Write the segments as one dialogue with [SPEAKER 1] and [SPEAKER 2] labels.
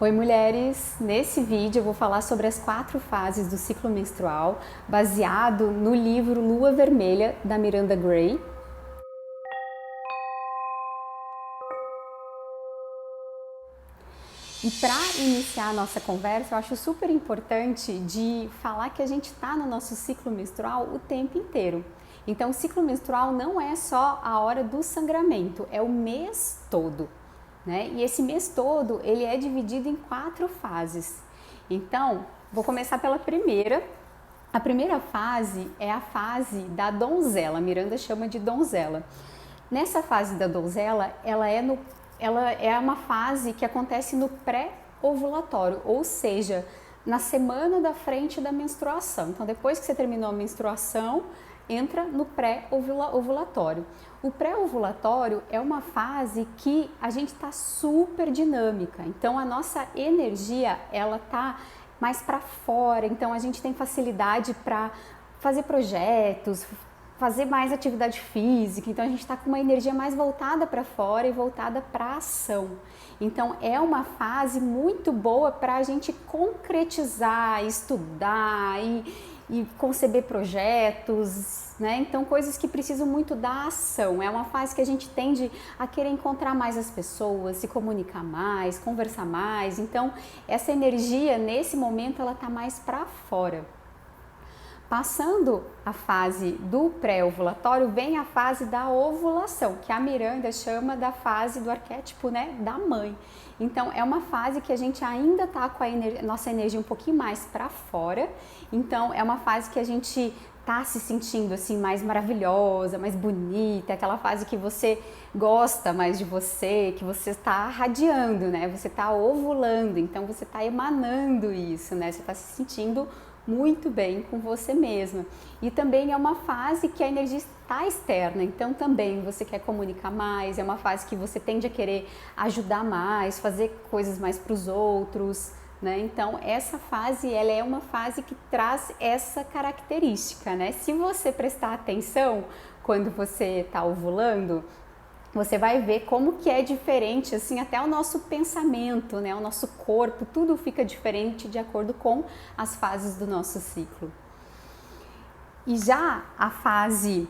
[SPEAKER 1] Oi mulheres, nesse vídeo eu vou falar sobre as 4 fases do ciclo menstrual, baseado no livro Lua Vermelha, da Miranda Gray. E para iniciar a nossa conversa, eu acho super importante de falar que a gente está no nosso ciclo menstrual o tempo inteiro. Então o ciclo menstrual não é só a hora do sangramento, é o mês todo. Né? E esse mês todo ele é dividido em 4 fases. Então, vou começar pela primeira. A primeira fase é a fase da donzela, a Miranda chama de donzela. Nessa fase da donzela, ela é uma fase que acontece no pré-ovulatório, ou seja, na semana da frente da menstruação. Então, depois que você terminou a menstruação, entra no pré-ovulatório. O pré-ovulatório é uma fase que a gente está super dinâmica, então a nossa energia ela tá mais para fora, então a gente tem facilidade para fazer projetos, fazer mais atividade física, então a gente está com uma energia mais voltada para fora e voltada para a ação. Então é uma fase muito boa para a gente concretizar, estudar e conceber projetos, né? Então coisas que precisam muito da ação. É uma fase que a gente tende a querer encontrar mais as pessoas, se comunicar mais, conversar mais. Então essa energia nesse momento ela tá mais para fora. Passando a fase do pré-ovulatório, vem a fase da ovulação, que a Miranda chama da fase do arquétipo, né, da mãe. Então, é uma fase que a gente ainda tá com a nossa energia um pouquinho mais para fora. Então, é uma fase que a gente tá se sentindo assim mais maravilhosa, mais bonita, aquela fase que você gosta mais de você, que você está radiando, né? Você está ovulando, então você está emanando isso, né? Você está se sentindo muito bem com você mesma. E também é uma fase que a energia está externa, então também você quer comunicar mais, é uma fase que você tende a querer ajudar mais, fazer coisas mais para os outros, né? Então essa fase ela é uma fase que traz essa característica, né? Se você prestar atenção quando você está ovulando, você vai ver como que é diferente, assim, até o nosso pensamento, né? O nosso corpo, tudo fica diferente de acordo com as fases do nosso ciclo. E já a fase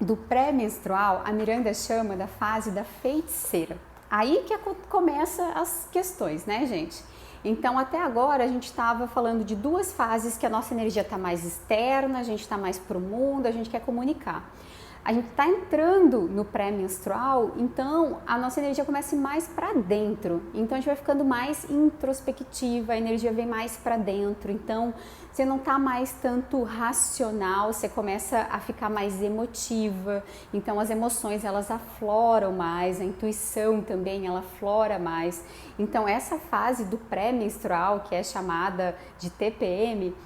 [SPEAKER 1] do pré-menstrual, a Miranda chama da fase da feiticeira. Aí que começa as questões, né, gente? Então, até agora a gente estava falando de 2 fases que a nossa energia está mais externa, a gente está mais pro mundo, a gente quer comunicar. A gente está entrando no pré-menstrual, então a nossa energia começa mais para dentro. Então a gente vai ficando mais introspectiva, a energia vem mais para dentro. Então você não está mais tanto racional, você começa a ficar mais emotiva. Então as emoções elas afloram mais, a intuição também ela aflora mais. Então essa fase do pré-menstrual, que é chamada de TPM,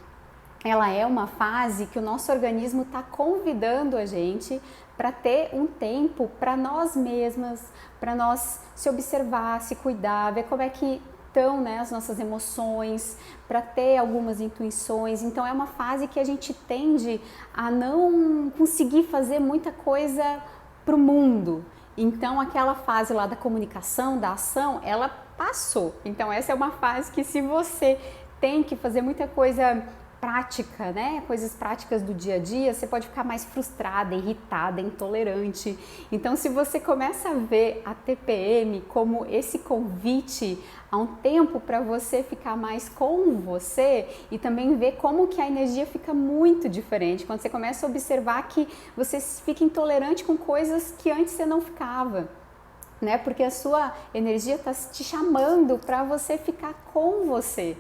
[SPEAKER 1] ela é uma fase que o nosso organismo está convidando a gente para ter um tempo para nós mesmas, para nós se observar, se cuidar, ver como é que estão, né, as nossas emoções, para ter algumas intuições. Então é uma fase que a gente tende a não conseguir fazer muita coisa para o mundo. Então aquela fase lá da comunicação, da ação, ela passou. Então essa é uma fase que se você tem que fazer muita coisa prática, né? Coisas práticas do dia a dia, você pode ficar mais frustrada, irritada, intolerante. Então, se você começa a ver a TPM como esse convite a um tempo para você ficar mais com você e também ver como que a energia fica muito diferente, quando você começa a observar que você fica intolerante com coisas que antes você não ficava. Né? Porque a sua energia está te chamando para você ficar com você.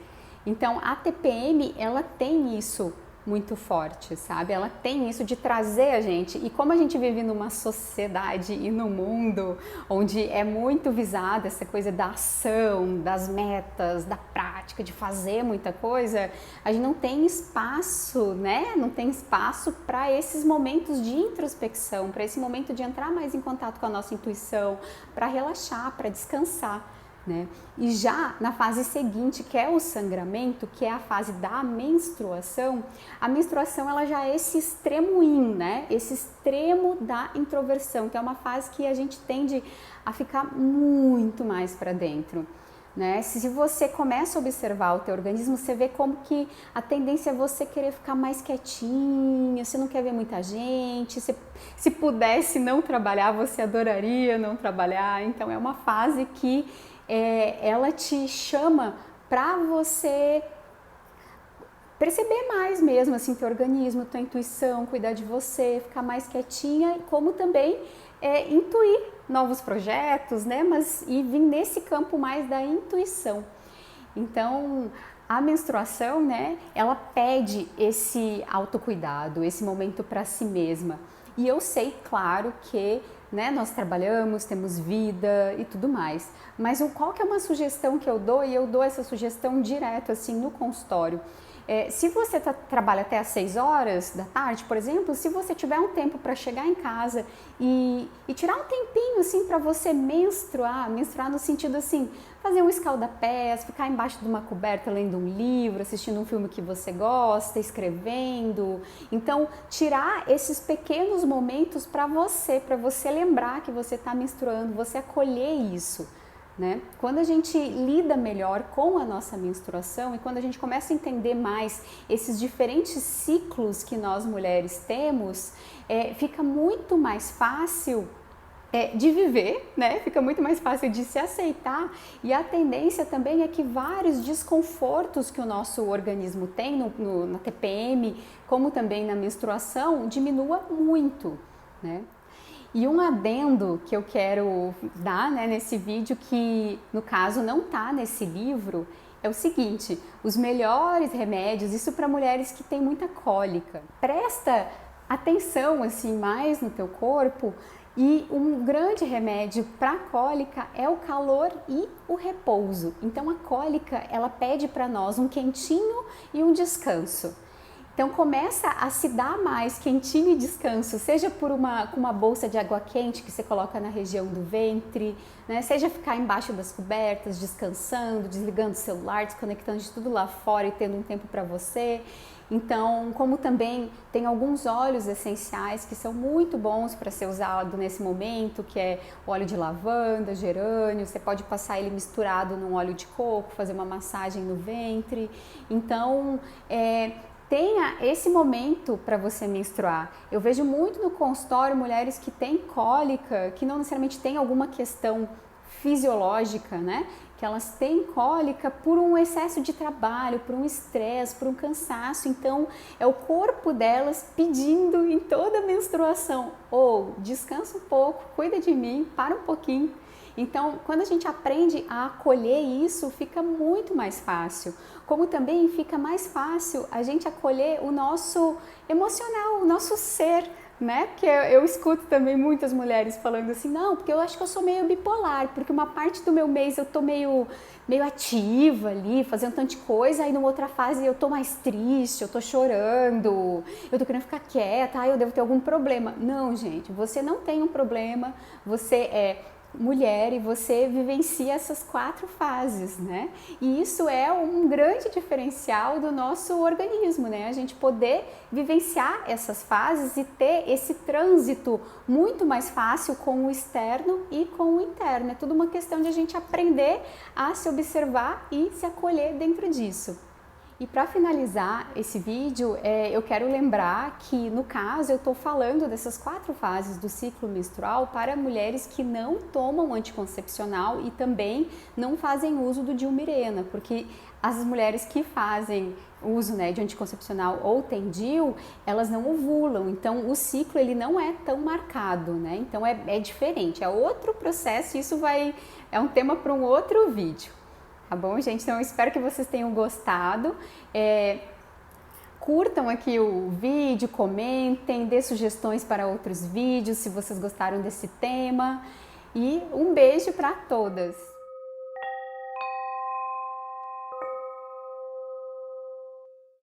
[SPEAKER 1] Então a TPM ela tem isso muito forte, sabe? Ela tem isso de trazer a gente, e como a gente vive numa sociedade e num mundo onde é muito visada essa coisa da ação, das metas, da prática, de fazer muita coisa, a gente não tem espaço, né? Não tem espaço para esses momentos de introspecção, para esse momento de entrar mais em contato com a nossa intuição, para relaxar, para descansar. Né? E já na fase seguinte, que é o sangramento, que é a fase da menstruação, a menstruação ela já é esse extremo yin, né? Esse extremo da introversão, que é uma fase que a gente tende a ficar muito mais para dentro. né? Se você começa a observar o teu organismo, você vê como que a tendência é você querer ficar mais quietinha, você não quer ver muita gente, se pudesse não trabalhar, você adoraria não trabalhar. Então é uma fase que ela te chama para você perceber mais mesmo, assim, teu organismo, tua intuição, cuidar de você, ficar mais quietinha, como também intuir novos projetos, né? E vir nesse campo mais da intuição. Então, a menstruação, né? Ela pede esse autocuidado, esse momento para si mesma. E eu sei, claro, que né, nós trabalhamos, temos vida e tudo mais. Mas qual que é uma sugestão que eu dou? E eu dou essa sugestão direto, assim, no consultório. Se você trabalha até às 6 horas da tarde, por exemplo, se você tiver um tempo para chegar em casa e tirar um tempinho assim para você menstruar no sentido assim, fazer um escalda-pés, ficar embaixo de uma coberta lendo um livro, assistindo um filme que você gosta, escrevendo. Então, tirar esses pequenos momentos para você lembrar que você está menstruando, você acolher isso. Né? Quando a gente lida melhor com a nossa menstruação e quando a gente começa a entender mais esses diferentes ciclos que nós mulheres temos, fica muito mais fácil de viver, né? Fica muito mais fácil de se aceitar e a tendência também é que vários desconfortos que o nosso organismo tem na TPM, como também na menstruação, diminua muito, né? E um adendo que eu quero dar, né, nesse vídeo, que no caso não está nesse livro, é o seguinte: os melhores remédios, isso para mulheres que têm muita cólica. Presta atenção assim mais no teu corpo, e um grande remédio para a cólica é o calor e o repouso. Então a cólica, ela pede para nós um quentinho e um descanso. Então começa a se dar mais quentinho e descanso, seja com uma bolsa de água quente que você coloca na região do ventre, né? Seja ficar embaixo das cobertas, descansando, desligando o celular, desconectando de tudo lá fora e tendo um tempo para você. Então, como também tem alguns óleos essenciais que são muito bons para ser usado nesse momento, que é o óleo de lavanda, gerânio, você pode passar ele misturado num óleo de coco, fazer uma massagem no ventre. Então, tenha esse momento para você menstruar. Eu vejo muito no consultório mulheres que têm cólica, que não necessariamente têm alguma questão fisiológica, né? Que elas têm cólica por um excesso de trabalho, por um estresse, por um cansaço. Então, é o corpo delas pedindo em toda a menstruação: descansa um pouco, cuida de mim, para um pouquinho. Então, quando a gente aprende a acolher isso, fica muito mais fácil. Como também fica mais fácil a gente acolher o nosso emocional, o nosso ser, né? Porque eu escuto também muitas mulheres falando assim: não, porque eu acho que eu sou meio bipolar, porque uma parte do meu mês eu tô meio ativa ali, fazendo tanta coisa, aí numa outra fase eu tô mais triste, eu tô chorando, eu tô querendo ficar quieta, eu devo ter algum problema. Não, gente, você não tem um problema, você é mulher e você vivencia essas 4 fases, né? E isso é um grande diferencial do nosso organismo, né? A gente poder vivenciar essas fases e ter esse trânsito muito mais fácil com o externo e com o interno. É tudo uma questão de a gente aprender a se observar e se acolher dentro disso. E para finalizar esse vídeo, eu quero lembrar que, no caso, eu estou falando dessas 4 fases do ciclo menstrual para mulheres que não tomam anticoncepcional e também não fazem uso do Dilmirena, porque as mulheres que fazem uso, né, de anticoncepcional ou tem DIU, elas não ovulam, então o ciclo ele não é tão marcado, né? Então é diferente, é outro processo, isso é um tema para um outro vídeo. Tá bom, gente? Então eu espero que vocês tenham gostado. Curtam aqui o vídeo, comentem, dê sugestões para outros vídeos se vocês gostaram desse tema. E um beijo para todas!